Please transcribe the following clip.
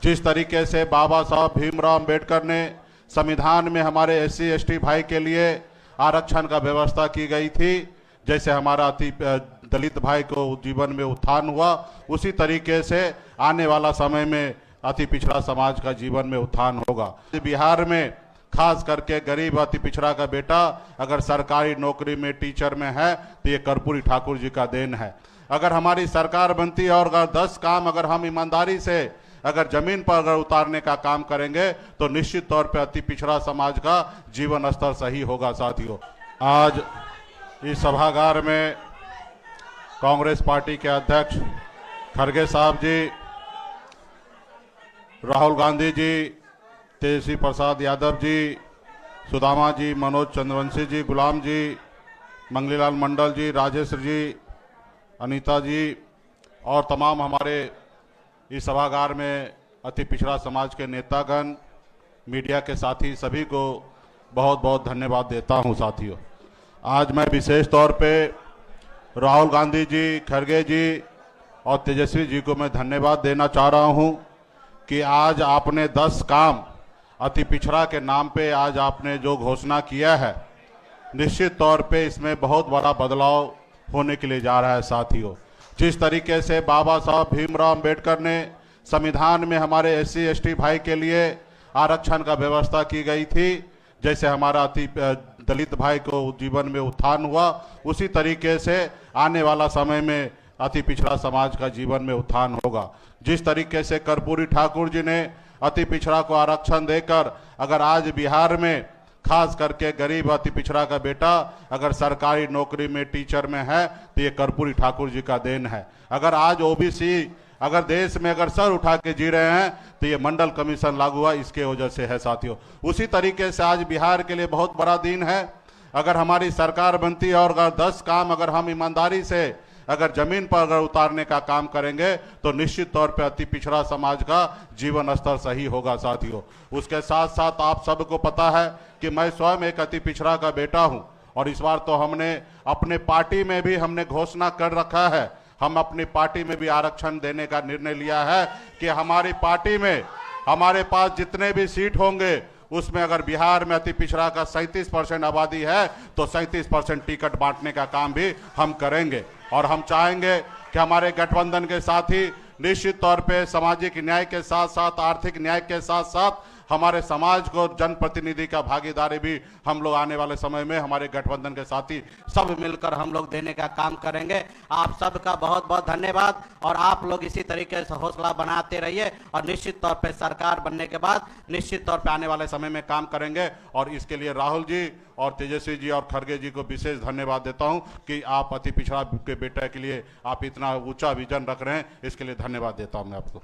जिस तरीके से बाबा साहब भीमराव अंबेडकर ने संविधान में हमारे एससी एसटी भाई के लिए आरक्षण का व्यवस्था की गई थी, जैसे हमारा अति दलित भाई को जीवन में उत्थान हुआ, उसी तरीके से आने वाला समय में अति पिछड़ा समाज का जीवन में उत्थान होगा। बिहार में खास करके गरीब अति पिछड़ा का बेटा अगर सरकारी नौकरी में टीचर में है तो ये कर्पूरी ठाकुर जी का देन है। अगर हमारी सरकार बनती है और अगर 10 काम अगर हम ईमानदारी से अगर जमीन पर अगर उतारने का काम करेंगे तो निश्चित तौर पे अति पिछड़ा समाज का जीवन स्तर सही होगा। साथियों, आज इस सभागार में कांग्रेस पार्टी के अध्यक्ष खड़गे साहब जी, राहुल गांधी जी, तेजस्वी प्रसाद यादव जी, सुदामा जी, मनोज चंद्रवंशी जी, गुलाम जी, मंगलीलाल मंडल जी, राजेश जी, अनीता जी और तमाम हमारे इस सभागार में अति पिछड़ा समाज के नेतागण, मीडिया के साथी सभी को बहुत बहुत धन्यवाद देता हूं। साथियों, आज मैं विशेष तौर पे राहुल गांधी जी, खड़गे जी और तेजस्वी जी को मैं धन्यवाद देना चाह रहा हूं कि आज आपने 10 काम अति पिछड़ा के नाम पे आज आपने जो घोषणा किया है, निश्चित तौर पे इसमें बहुत बड़ा बदलाव होने के लिए जा रहा है। साथियों, जिस तरीके से बाबा साहब भीमराव अंबेडकर ने संविधान में हमारे एससी एसटी भाई के लिए आरक्षण का व्यवस्था की गई थी, जैसे हमारा अति दलित भाई को जीवन में उत्थान हुआ, उसी तरीके से आने वाला समय में अति पिछड़ा समाज का जीवन में उत्थान होगा। जिस तरीके से कर्पूरी ठाकुर जी ने अति पिछड़ा को आरक्षण देकर अगर आज बिहार में खास करके गरीब अति पिछड़ा का बेटा अगर सरकारी नौकरी में टीचर में है तो ये कर्पूरी ठाकुर जी का देन है। अगर आज ओबीसी अगर देश में अगर सर उठा के जी रहे हैं तो ये मंडल कमीशन लागू हुआ, इसके वजह से है। साथियों, उसी तरीके से आज बिहार के लिए बहुत बड़ा दिन है। अगर हमारी सरकार बनती है और अगर 10 काम अगर हम ईमानदारी से अगर जमीन पर अगर उतारने का काम करेंगे तो निश्चित तौर पे अति पिछड़ा समाज का जीवन स्तर सही होगा। साथियों, उसके साथ साथ आप सबको पता है कि मैं स्वयं एक अति पिछड़ा का बेटा हूं और इस बार तो हमने अपने पार्टी में भी हमने घोषणा कर रखा है, हम अपनी पार्टी में भी आरक्षण देने का निर्णय लिया है कि हमारी पार्टी में हमारे पास जितने भी सीट होंगे उसमें अगर बिहार में अति पिछड़ा का 37% आबादी है तो 37% टिकट बांटने का काम भी हम करेंगे। और हम चाहेंगे कि हमारे गठबंधन के साथी निश्चित तौर पे सामाजिक न्याय के साथ साथ आर्थिक न्याय के साथ साथ हमारे समाज को जनप्रतिनिधि का भागीदारी भी हम लोग आने वाले समय में हमारे गठबंधन के साथी सब मिलकर हम लोग देने का काम करेंगे। आप सबका बहुत बहुत धन्यवाद और आप लोग इसी तरीके से हौसला बनाते रहिए और निश्चित तौर पे सरकार बनने के बाद निश्चित तौर पे आने वाले समय में काम करेंगे। और इसके लिए राहुल जी और तेजस्वी जी और खड़गे जी को विशेष धन्यवाद देता हूं कि आप अति पिछड़ा के बेटे के लिए आप इतना ऊंचा विजन रख रहे हैं, इसके लिए धन्यवाद देता हूं मैं आपको।